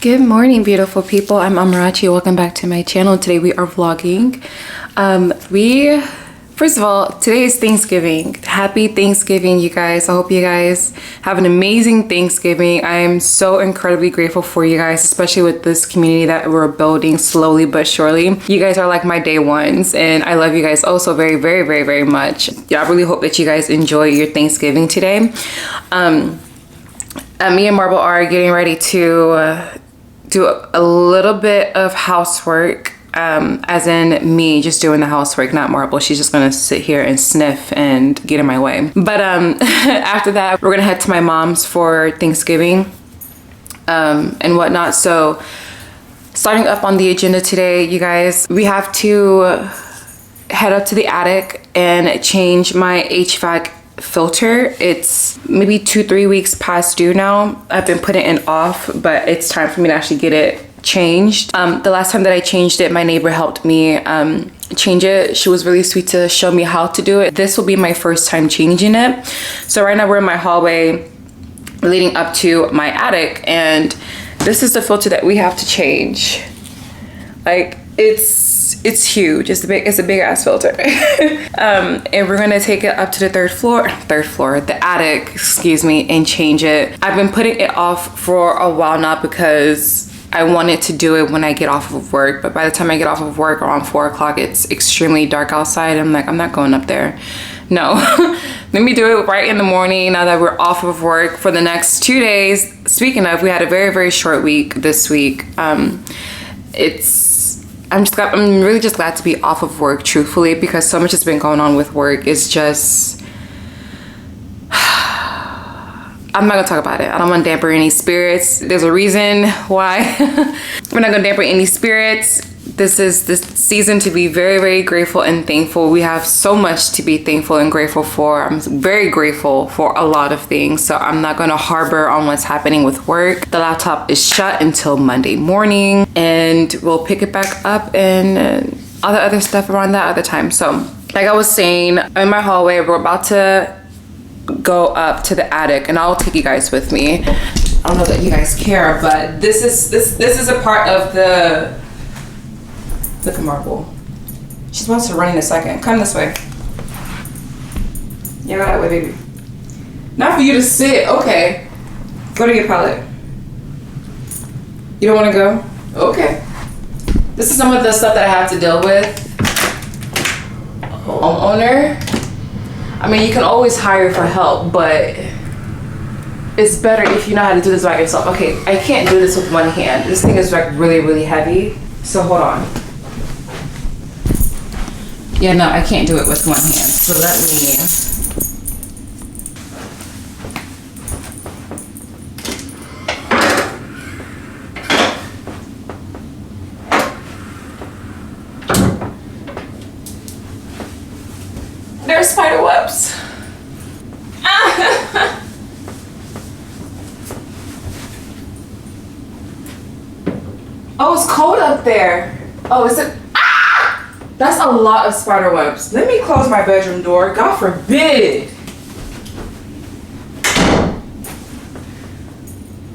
Good morning, beautiful people. I'm Amarachi. Welcome back to my channel. Today we are vlogging. First of all, today is Thanksgiving. Happy Thanksgiving, you guys. I hope you guys have an amazing Thanksgiving. I am so incredibly grateful for you guys, especially with this community that we're building slowly but surely. You guys are like my day ones, and I love you guys also very, very, very, very much. Yeah, I really hope that you guys enjoy your Thanksgiving today. Me and Marble are getting ready to do a little bit of housework. As in me just doing the housework, not Marble. She's just gonna sit here and sniff and get in my way. But after that, we're gonna head to my mom's for Thanksgiving and whatnot. So starting up on the agenda today, you guys, we have to head up to the attic and change my HVAC filter. It's maybe 2-3 weeks past due now. I've been putting it off, but it's time for me to actually get it changed. The last time that I changed it, my neighbor helped me change it. She was really sweet to show me how to do it. This will be my first time changing it. So right now we're in my hallway leading up to my attic, and this is the filter that we have to change. Like it's huge. It's a big ass filter. And we're gonna take it up to the third floor, the attic, excuse me, and change it. I've been putting it off for a while now because I wanted to do it when I get off of work, but by the time I get off of work around 4 o'clock, it's extremely dark outside. I'm like, I'm not going up there. No, let me do it right in the morning now that we're off of work for the next 2 days. Speaking of, we had a very, very short week this week. I'm really just glad to be off of work, truthfully, because so much has been going on with work. It's just, I'm not gonna talk about it. I don't want to dampen any spirits. There's a reason why. We're not gonna dampen any spirits. This is this season to be very, very grateful and thankful. We have so much to be thankful and grateful for. I'm very grateful for a lot of things. So I'm not gonna harbor on what's happening with work. The laptop is shut until Monday morning, and we'll pick it back up and all the other stuff around that other time. So like I was saying, in my hallway, we're about to go up to the attic, and I'll take you guys with me. I don't know that you guys care, but this is a part of the, look at Marble. She's about to run in a second. Come this way. Yeah, go that way, baby. Not for you to sit. Okay, go to your pallet. You don't want to go? Okay. This is some of the stuff that I have to deal with. Homeowner. I mean, you can always hire for help, but it's better if you know how to do this by yourself. Okay, I can't do this with one hand. This thing is like really, really heavy. So hold on. Yeah, no, I can't do it with one hand. So let me. There's spider webs. Oh, it's cold up there. Oh, is it? Ah! That's a lot of spider webs. Let me close my bedroom door. God forbid.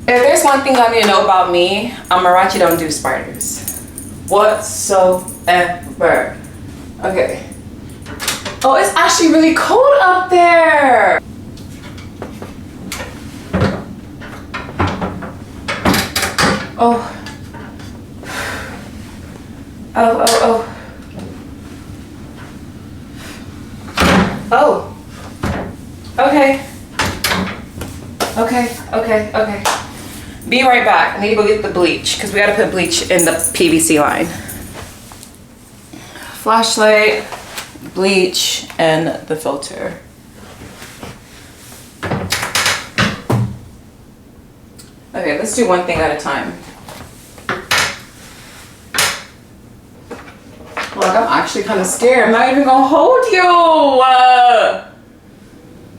If there's one thing I need to know about me, Amarachi don't do spiders whatsoever. Okay. Oh, it's actually really cold up there. Oh. Oh. Okay. Be right back. I need to go get the bleach because we gotta put bleach in the PVC line. Flashlight, bleach, and the filter. Okay, let's do one thing at a time. Look, I'm actually kind of scared. I'm not even gonna hold you.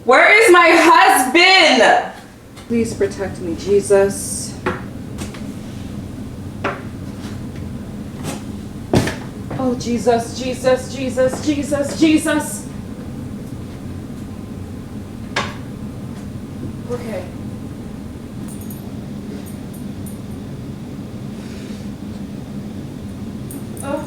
Where is my husband? Please protect me, Jesus. Oh, Jesus, Jesus, Jesus, Jesus, Jesus. Okay. Oh.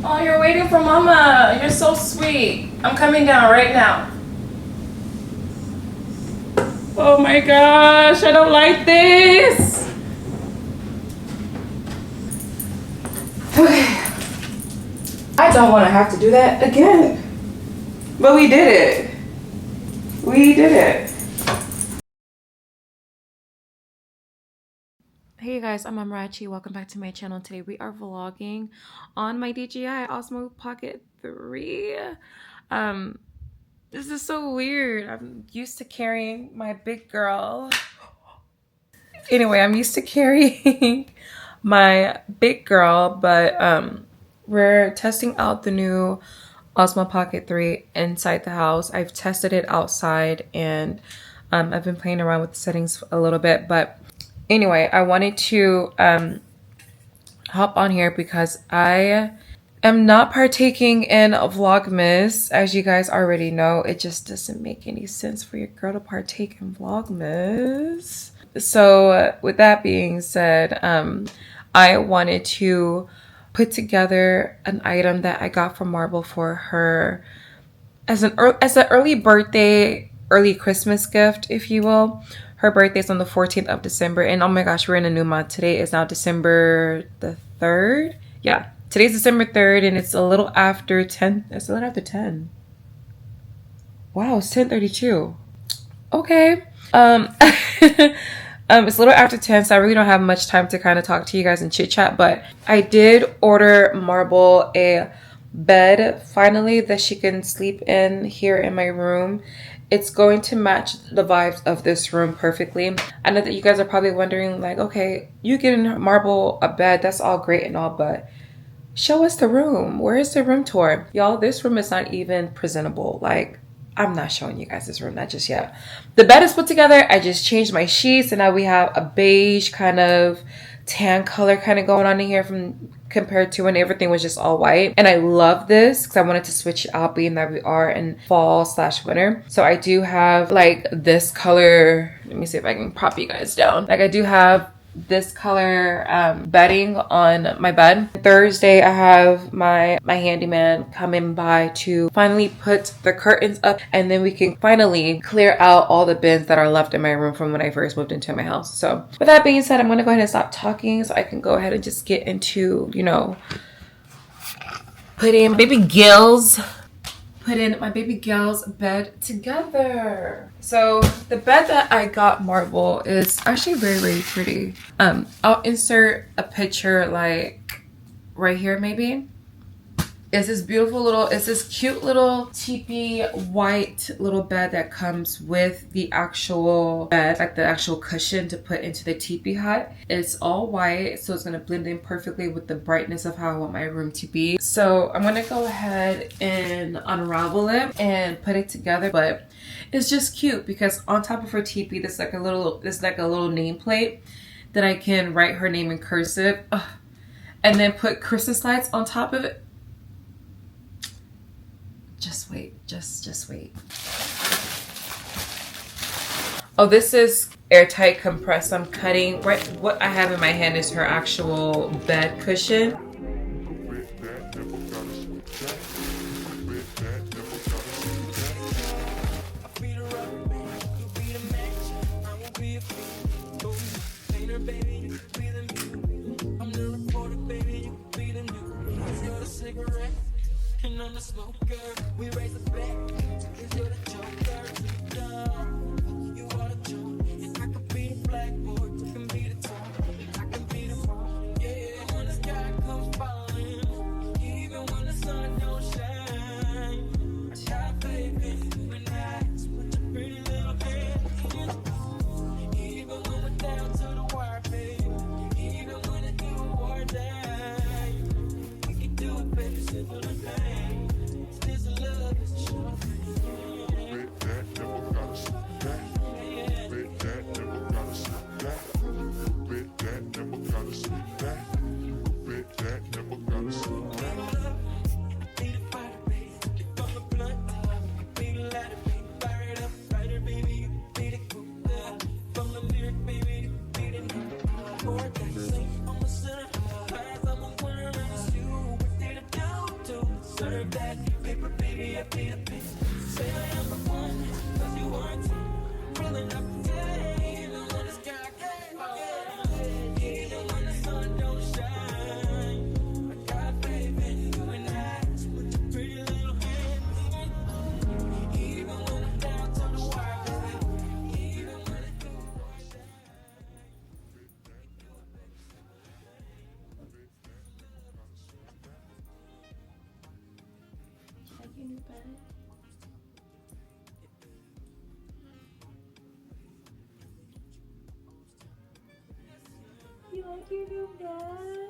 Oh, you're waiting for mama. You're so sweet. I'm coming down right now. Oh my gosh, I don't like this. Okay. I don't want to have to do that again. But we did it. We did it. Hey guys, I'm Amarachi. Welcome back to my channel. Today we are vlogging on my DJI Osmo Pocket 3. This is so weird. I'm used to carrying my big girl. Anyway, I'm used to carrying my big girl, but we're testing out the new Osmo Pocket 3 inside the house. I've tested it outside and I've been playing around with the settings a little bit, but anyway, I wanted to hop on here because I am not partaking in Vlogmas. As you guys already know, it just doesn't make any sense for your girl to partake in Vlogmas. So with that being said, I wanted to put together an item that I got from Marble for her as an early birthday, early Christmas gift, if you will. Her birthday's on the 14th of December, and oh my gosh, we're in a new month. Today is now December the 3rd. Yeah, today's December 3rd, and it's a little after 10. It's a little after 10. Wow, it's 10:32. Okay. It's a little after 10, so I really don't have much time to kind of talk to you guys and chit chat, but I did order Marble a bed finally that she can sleep in here in my room. It's going to match the vibes of this room perfectly. I know that you guys are probably wondering, like, okay, you getting Marble a bed, that's all great and all, but show us the room. Where is the room tour? Y'all, this room is not even presentable. Like, I'm not showing you guys this room, not just yet. The bed is put together. I just changed my sheets, and now we have a beige kind of tan color kind of going on in here from compared to when everything was just all white. And I love this because I wanted to switch it out being that we are in fall/winter. So I do have like this color. Let me see if I can prop you guys down. Like I do have this color bedding on my bed. Thursday I have my handyman coming by to finally put the curtains up, and then we can finally clear out all the bins that are left in my room from when I first moved into my house. So with that being said, I'm going to go ahead and stop talking so I can go ahead and just get into, you know, putting my baby girl's bed together. So the bed that I got Marble is actually very, very pretty. I'll insert a picture like right here maybe. It's this beautiful little, it's this cute little teepee white little bed that comes with the actual bed, like the actual cushion to put into the teepee hut. It's all white, so it's gonna blend in perfectly with the brightness of how I want my room to be. So I'm gonna go ahead and unravel it and put it together, but it's just cute because on top of her teepee, there's like a little nameplate that I can write her name in cursive, and then put Christmas lights on top of it. Just wait, just wait. Oh, this is airtight compressed. I'm cutting, right, what I have in my hand is her actual bed cushion. On the smoker, we raise the bet, cause you're the joker. You are the joke, and I could be the blackboard, you can be the top, I can be the phone. Yeah, when the sky comes falling, even when the sun don't shine, I got faith in you and I, put your pretty little hand in. Even when we're down to the wire, baby, even when it's do or die, we can do it, baby, simple and plain. of that paper, baby, I paid a penny. Say I am the one, cause you aren't. Rolling up the day, even when it's dark, even when the sun don't shine. I got faith in you and I, with your pretty little hands. Even when I'm down to the wire, baby, even when it's too Like your new bag? You like your new bag?